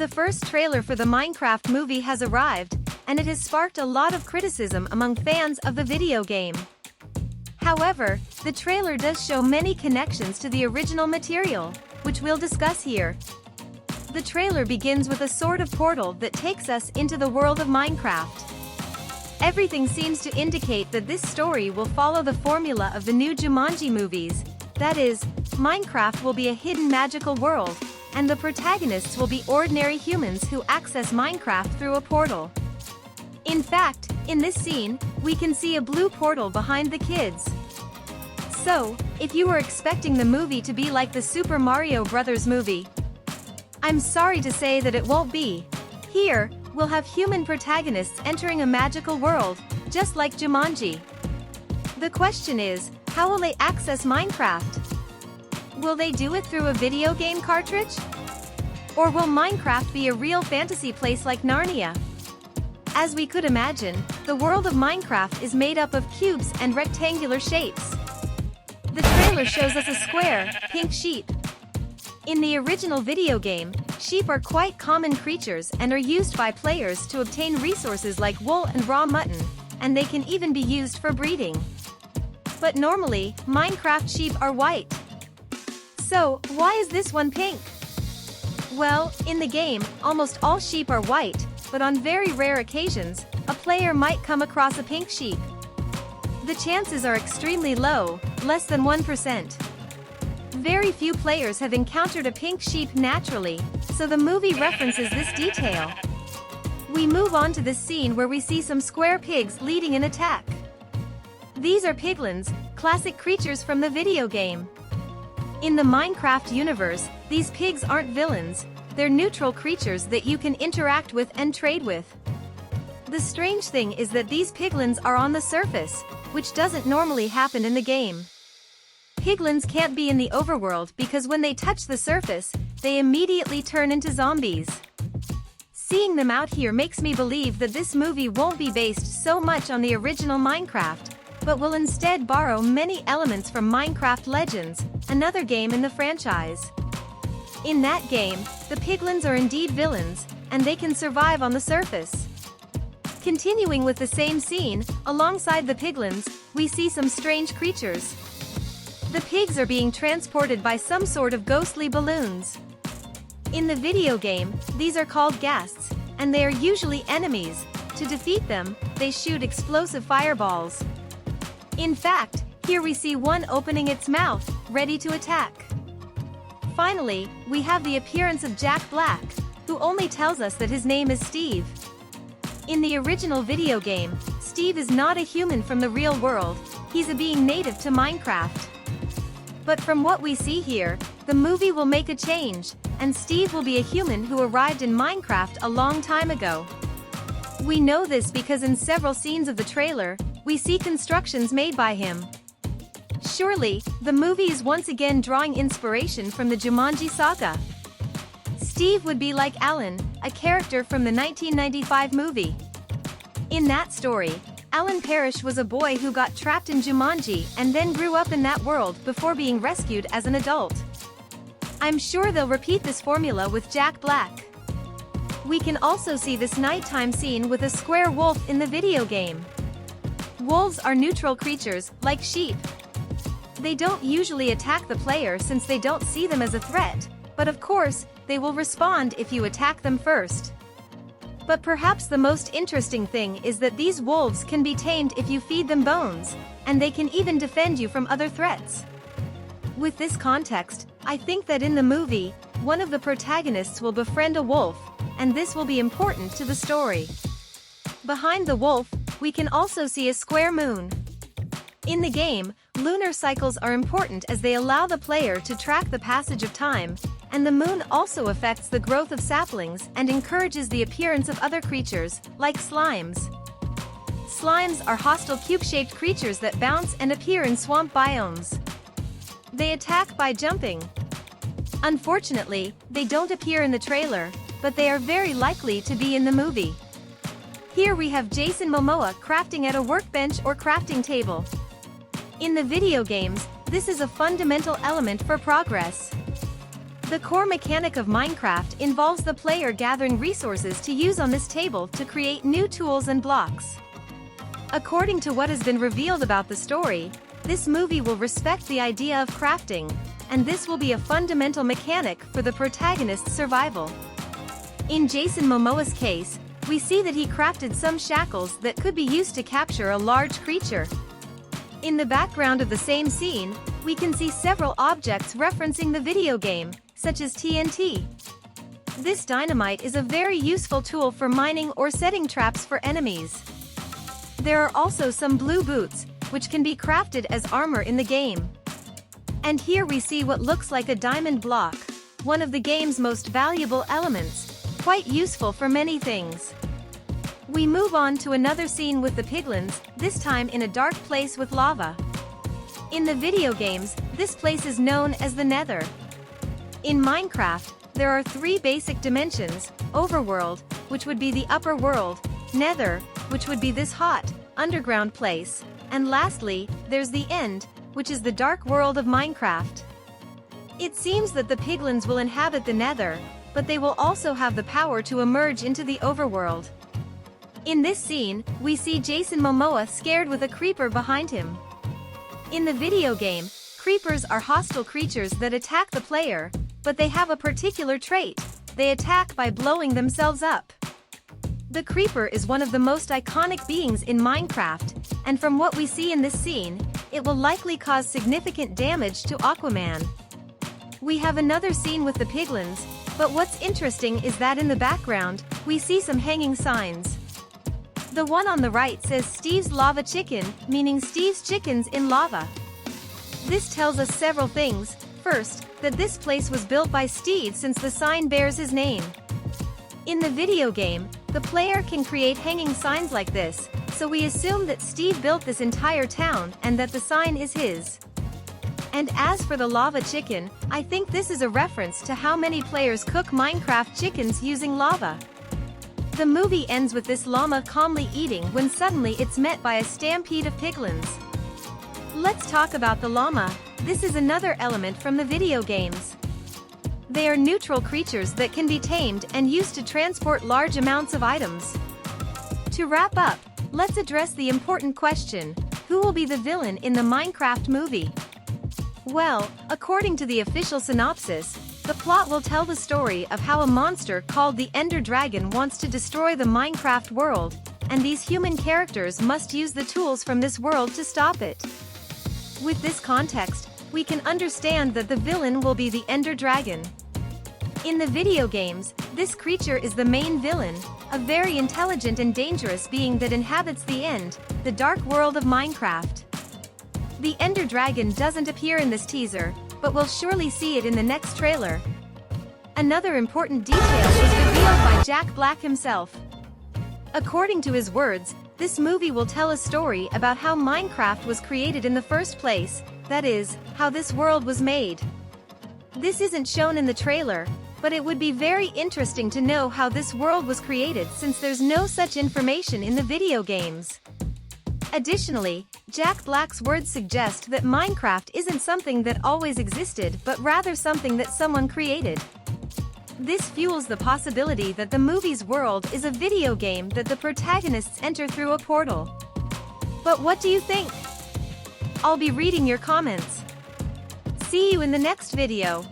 The first trailer for the Minecraft movie has arrived, and it has sparked a lot of criticism among fans of the video game. However, the trailer does show many connections to the original material, which we'll discuss here. The trailer begins with a sort of portal that takes us into the world of Minecraft. Everything seems to indicate that this story will follow the formula of the new Jumanji movies, that is, Minecraft will be a hidden magical world, and the protagonists will be ordinary humans who access Minecraft through a portal. In fact, in this scene, we can see a blue portal behind the kids. So, if you were expecting the movie to be like the Super Mario Bros. Movie, I'm sorry to say that it won't be. Here, we'll have human protagonists entering a magical world, just like Jumanji. The question is, how will they access Minecraft? Will they do it through a video game cartridge? Or will Minecraft be a real fantasy place like Narnia? As we could imagine, the world of Minecraft is made up of cubes and rectangular shapes. The trailer shows us a square, pink sheep. In the original video game, sheep are quite common creatures and are used by players to obtain resources like wool and raw mutton, and they can even be used for breeding. But normally, Minecraft sheep are white. So, why is this one pink? Well, in the game, almost all sheep are white, but on very rare occasions, a player might come across a pink sheep. The chances are extremely low, less than 1%. Very few players have encountered a pink sheep naturally, so the movie references this detail. We move on to the scene where we see some square pigs leading an attack. These are piglins, classic creatures from the video game. In the Minecraft universe, these pigs aren't villains, they're neutral creatures that you can interact with and trade with. The strange thing is that these piglins are on the surface, which doesn't normally happen in the game. Piglins can't be in the overworld because when they touch the surface, they immediately turn into zombies. Seeing them out here makes me believe that this movie won't be based so much on the original Minecraft, but will instead borrow many elements from Minecraft Legends, another game in the franchise. In that game, the piglins are indeed villains, and they can survive on the surface. Continuing with the same scene, alongside the piglins, we see some strange creatures. The pigs are being transported by some sort of ghostly balloons. In the video game, these are called ghasts, and they are usually enemies. To defeat them, they shoot explosive fireballs. In fact, here we see one opening its mouth, ready to attack. Finally, we have the appearance of Jack Black, who only tells us that his name is Steve. In the original video game, Steve is not a human from the real world, he's a being native to Minecraft. But from what we see here, the movie will make a change, and Steve will be a human who arrived in Minecraft a long time ago. We know this because in several scenes of the trailer, we see constructions made by him. Surely, the movie is once again drawing inspiration from the Jumanji saga. Steve would be like Alan, a character from the 1995 movie. In that story, Alan Parrish was a boy who got trapped in Jumanji and then grew up in that world before being rescued as an adult. I'm sure they'll repeat this formula with Jack Black. We can also see this nighttime scene with a square wolf in the video game. Wolves are neutral creatures, like sheep. They don't usually attack the player since they don't see them as a threat, but of course, they will respond if you attack them first. But perhaps the most interesting thing is that these wolves can be tamed if you feed them bones, and they can even defend you from other threats. With this context, I think that in the movie, one of the protagonists will befriend a wolf, and this will be important to the story. Behind the wolf, we can also see a square moon. In the game, lunar cycles are important as they allow the player to track the passage of time, and the moon also affects the growth of saplings and encourages the appearance of other creatures, like slimes. Slimes are hostile cube-shaped creatures that bounce and appear in swamp biomes. They attack by jumping. Unfortunately, they don't appear in the trailer, but they are very likely to be in the movie. Here we have Jason Momoa crafting at a workbench or crafting table. In the video games, this is a fundamental element for progress. The core mechanic of Minecraft involves the player gathering resources to use on this table to create new tools and blocks. According to what has been revealed about the story, this movie will respect the idea of crafting, and this will be a fundamental mechanic for the protagonist's survival. In Jason Momoa's case, we see that he crafted some shackles that could be used to capture a large creature. In the background of the same scene, we can see several objects referencing the video game, such as TNT. This dynamite is a very useful tool for mining or setting traps for enemies. There are also some blue boots, which can be crafted as armor in the game. And here we see what looks like a diamond block, one of the game's most valuable elements, quite useful for many things. We move on to another scene with the piglins, this time in a dark place with lava. In the video games, this place is known as the Nether. In Minecraft, there are three basic dimensions: overworld, which would be the upper world; nether, which would be this hot, underground place; and lastly, there's the end, which is the dark world of Minecraft. It seems that the piglins will inhabit the nether, but they will also have the power to emerge into the overworld. In this scene, we see Jason Momoa scared with a creeper behind him. In the video game, creepers are hostile creatures that attack the player, but they have a particular trait: they attack by blowing themselves up. The creeper is one of the most iconic beings in Minecraft, and from what we see in this scene, it will likely cause significant damage to Aquaman. We have another scene with the piglins, but what's interesting is that in the background, we see some hanging signs. The one on the right says Steve's Lava Chicken, meaning Steve's chickens in lava. This tells us several things. First, that this place was built by Steve since the sign bears his name. In the video game, the player can create hanging signs like this, so we assume that Steve built this entire town and that the sign is his. And as for the lava chicken, I think this is a reference to how many players cook Minecraft chickens using lava. The movie ends with this llama calmly eating when suddenly it's met by a stampede of piglins. Let's talk about the llama. This is another element from the video games. They are neutral creatures that can be tamed and used to transport large amounts of items. To wrap up, let's address the important question: who will be the villain in the Minecraft movie? Well, according to the official synopsis, the plot will tell the story of how a monster called the Ender Dragon wants to destroy the Minecraft world, and these human characters must use the tools from this world to stop it. With this context, we can understand that the villain will be the Ender Dragon. In the video games, this creature is the main villain, a very intelligent and dangerous being that inhabits the end, the dark world of Minecraft. The Ender Dragon doesn't appear in this teaser, but we'll surely see it in the next trailer. Another important detail was revealed by Jack Black himself. According to his words, this movie will tell a story about how Minecraft was created in the first place, that is, how this world was made. This isn't shown in the trailer, but it would be very interesting to know how this world was created since there's no such information in the video games. Additionally, Jack Black's words suggest that Minecraft isn't something that always existed but rather something that someone created. This fuels the possibility that the movie's world is a video game that the protagonists enter through a portal. But what do you think? I'll be reading your comments. See you in the next video.